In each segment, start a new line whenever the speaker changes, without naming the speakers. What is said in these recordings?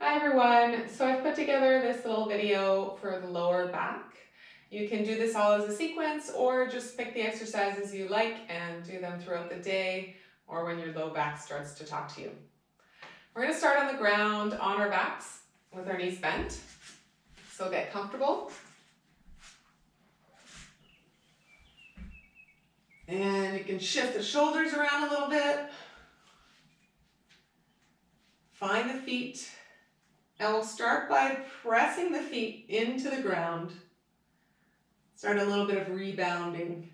Hi everyone. So I've put together this little video for the lower back. You can do this all as a sequence or just pick the exercises you like and do them throughout the day or when your low back starts to talk to you. We're going to start on the ground on our backs with our knees bent. So get comfortable. And you can shift the shoulders around a little bit. Find the feet. And we'll start by pressing the feet into the ground. Start a little bit of rebounding.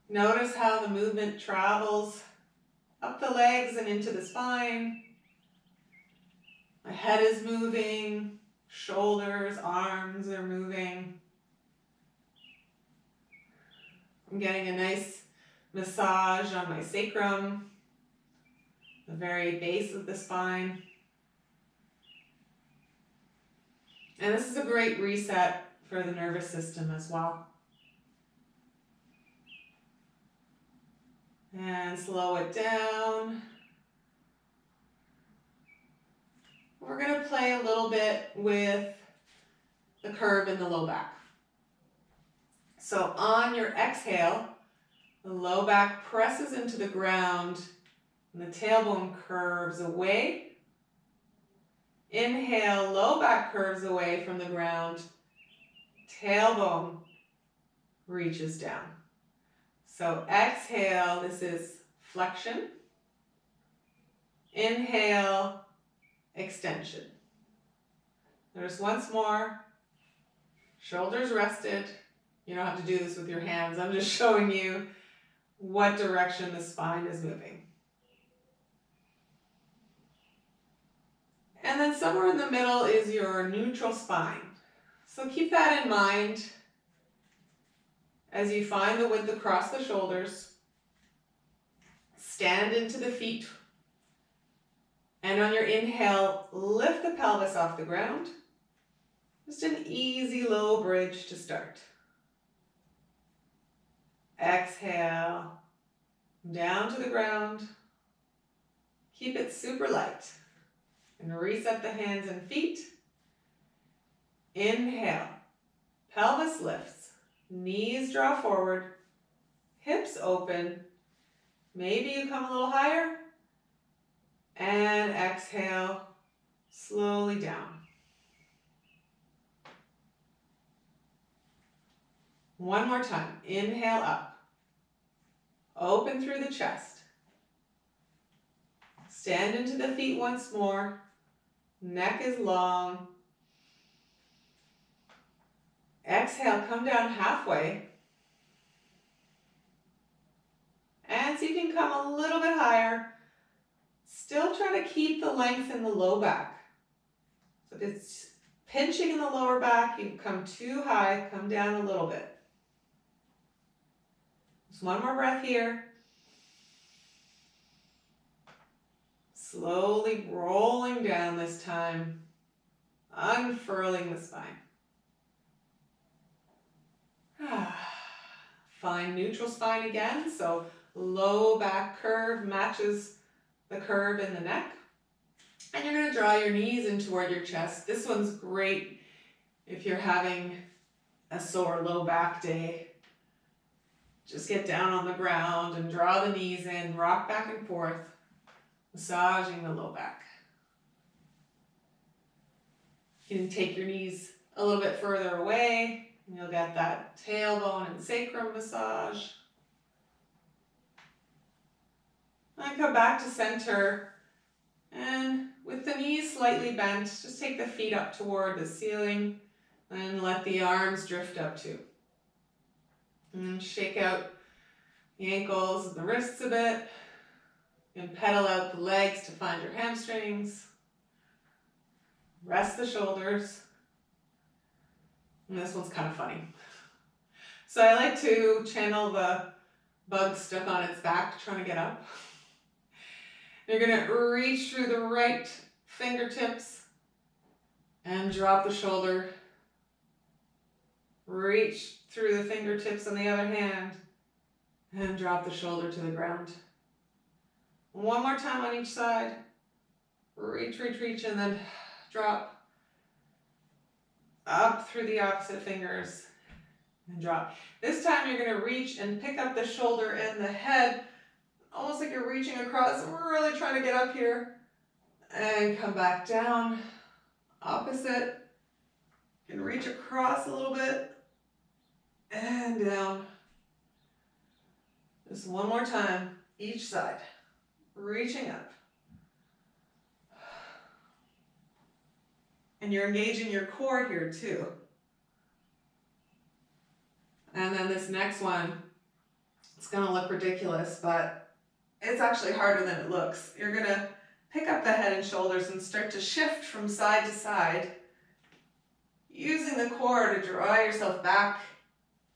Notice how the movement travels up the legs and into the spine. My head is moving, shoulders, arms are moving. I'm getting a nice massage on my sacrum, the very base of the spine. And this is a great reset for the nervous system as well. And slow it down. We're going to play a little bit with the curve in the low back. So on your exhale, the low back presses into the ground and the tailbone curves away. Inhale, low back curves away from the ground. Tailbone reaches down. So exhale, this is flexion. Inhale, extension. Notice once more, shoulders rested. You don't have to do this with your hands. I'm just showing you what direction the spine is moving. And then somewhere in the middle is your neutral spine. So keep that in mind as you find the width across the shoulders. Stand into the feet. And on your inhale, lift the pelvis off the ground. Just an easy low bridge to start. Exhale, down to the ground. Keep it super light. And reset the hands and feet. Inhale, pelvis lifts, knees draw forward, hips open. Maybe you come a little higher. And exhale, slowly down. One more time. Inhale up. Open through the chest. Stand into the feet once more. Neck is long. Exhale, come down halfway. And so you can come a little bit higher. Still try to keep the length in the low back. So if it's pinching in the lower back, you come too high, come down a little bit. Just one more breath here. Slowly rolling down this time, unfurling the spine. Find neutral spine again, so low back curve matches the curve in the neck. And you're going to draw your knees in toward your chest. This one's great if you're having a sore low back day. Just get down on the ground and draw the knees in, rock back and forth, massaging the low back. You can take your knees a little bit further away, and you'll get that tailbone and sacrum massage. And come back to center, and with the knees slightly bent, just take the feet up toward the ceiling and let the arms drift up too. And shake out the ankles and the wrists a bit. And pedal out the legs to find your hamstrings. Rest the shoulders. And this one's kind of funny. So I like to channel the bug stuck on its back trying to get up. You're going to reach through the right fingertips and drop the shoulder. Reach through the fingertips on the other hand and drop the shoulder to the ground. One more time on each side. Reach, reach, reach, and then drop. Up through the opposite fingers and drop. This time you're going to reach and pick up the shoulder and the head, almost like you're reaching across. And we're really trying to get up here and come back down. Opposite. You can reach across a little bit and down. Just one more time, each side. Reaching up. And you're engaging your core here too. And then this next one, it's gonna look ridiculous, but it's actually harder than it looks. You're gonna pick up the head and shoulders and start to shift from side to side, using the core to draw yourself back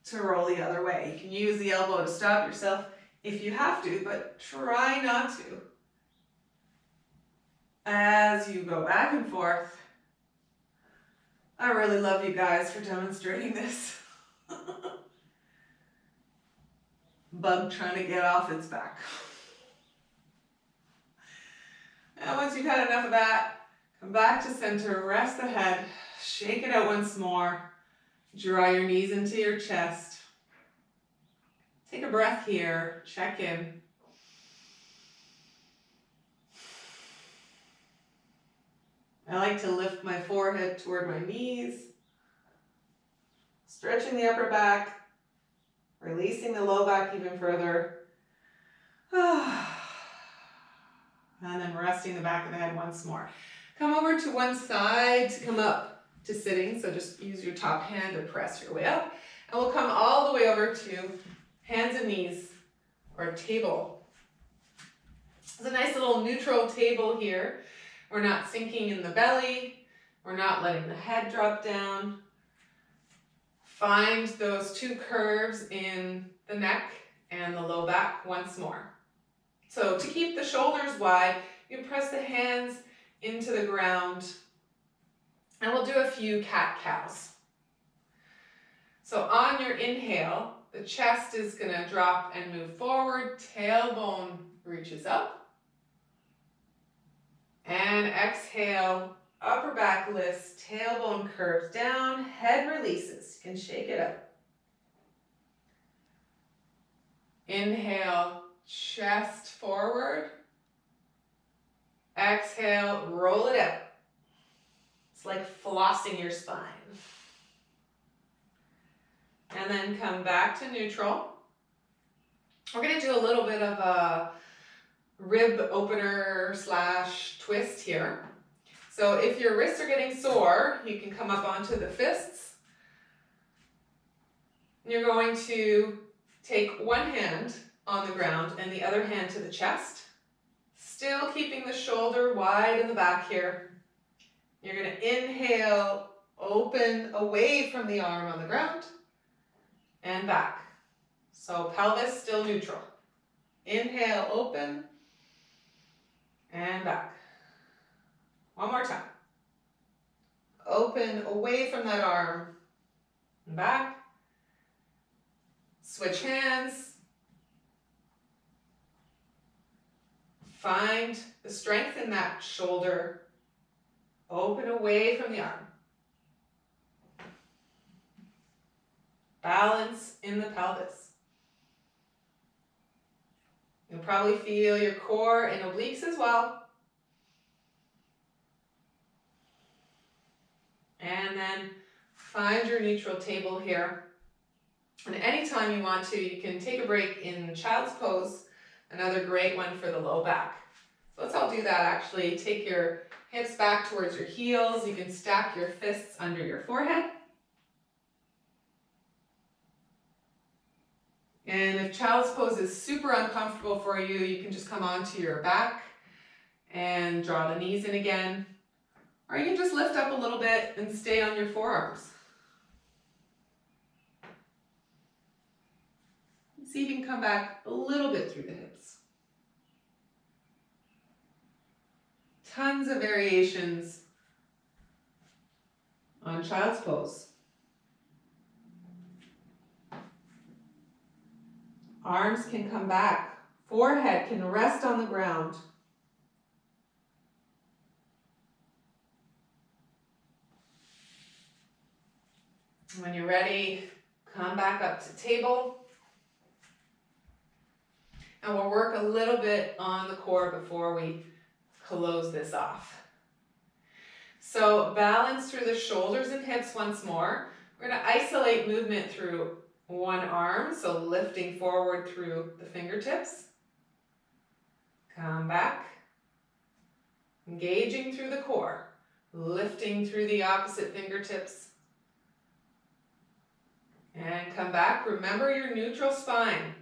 to roll the other way. You can use the elbow to stop yourself if you have to, but try not to. As you go back and forth, I really love you guys for demonstrating this. Bug trying to get off its back. And once you've had enough of that, come back to center, rest the head, shake it out once more, draw your knees into your chest. Take a breath here, check in. I like to lift my forehead toward my knees, stretching the upper back, releasing the low back even further. And then resting the back of the head once more. Come over to one side to come up to sitting, so just use your top hand to press your way up. And we'll come all the way over to hands and knees, or table. It's a nice little neutral table here. We're not sinking in the belly. We're not letting the head drop down. Find those two curves in the neck and the low back once more. So to keep the shoulders wide, you press the hands into the ground, and we'll do a few cat-cows. So on your inhale, the chest is going to drop and move forward, tailbone reaches up. And exhale, upper back lifts, tailbone curves down, head releases. You can shake it up. Inhale, chest forward. Exhale, roll it out. It's like flossing your spine. And then come back to neutral. We're going to do a little bit of a rib opener / twist here. So if your wrists are getting sore, you can come up onto the fists. You're going to take one hand on the ground and the other hand to the chest, still keeping the shoulder wide in the back here. You're going to inhale, open away from the arm on the ground, and back. So pelvis still neutral. Inhale, open, and back. One more time. Open away from that arm, and back. Switch hands. Find the strength in that shoulder. Open away from the arm. Balance in the pelvis. You'll probably feel your core and obliques as well. And then find your neutral table here. And anytime you want to, you can take a break in child's pose, another great one for the low back. So let's all do that actually. Take your hips back towards your heels. You can stack your fists under your forehead. And if child's pose is super uncomfortable for you, you can just come onto your back and draw the knees in again. Or you can just lift up a little bit and stay on your forearms. See if you can come back a little bit through the hips. Tons of variations on child's pose. Arms can come back. Forehead can rest on the ground. When you're ready, come back up to table. And we'll work a little bit on the core before we close this off. So balance through the shoulders and hips once more. We're going to isolate movement through one arm, so lifting forward through the fingertips. Come back. Engaging through the core. Lifting through the opposite fingertips. And come back. Remember your neutral spine.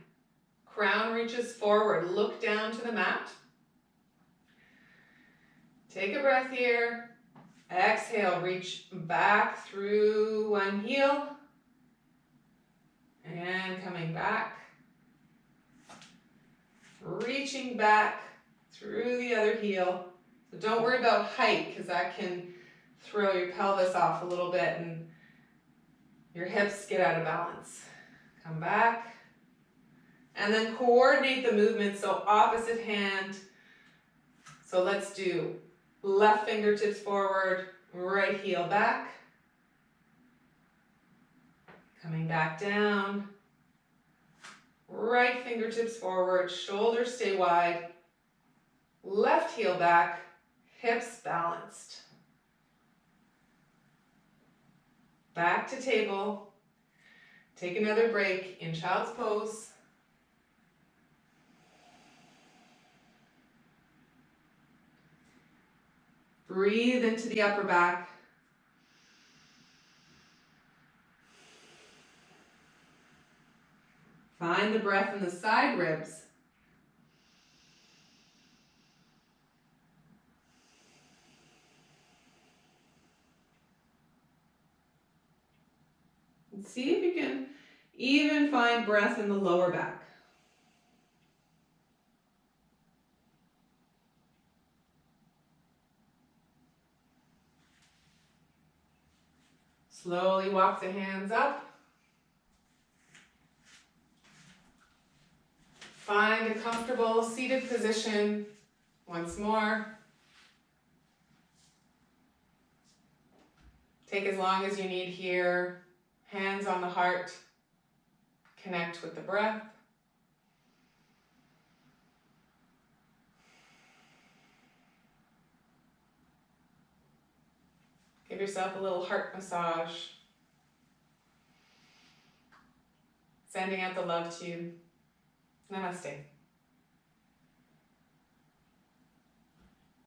Crown reaches forward. Look down to the mat. Take a breath here. Exhale, reach back through one heel. And coming back. Reaching back through the other heel. So don't worry about height because that can throw your pelvis off a little bit and your hips get out of balance. Come back. And then coordinate the movement, so opposite hand. So let's do left fingertips forward, right heel back. Coming back down. Right fingertips forward, shoulders stay wide. Left heel back, hips balanced. Back to table. Take another break in child's pose. Breathe into the upper back. Find the breath in the side ribs. And see if you can even find breath in the lower back. Slowly walk the hands up. Find a comfortable seated position once more. Take as long as you need here. Hands on the heart. Connect with the breath. Give yourself a little heart massage. Sending out the love to you. Namaste.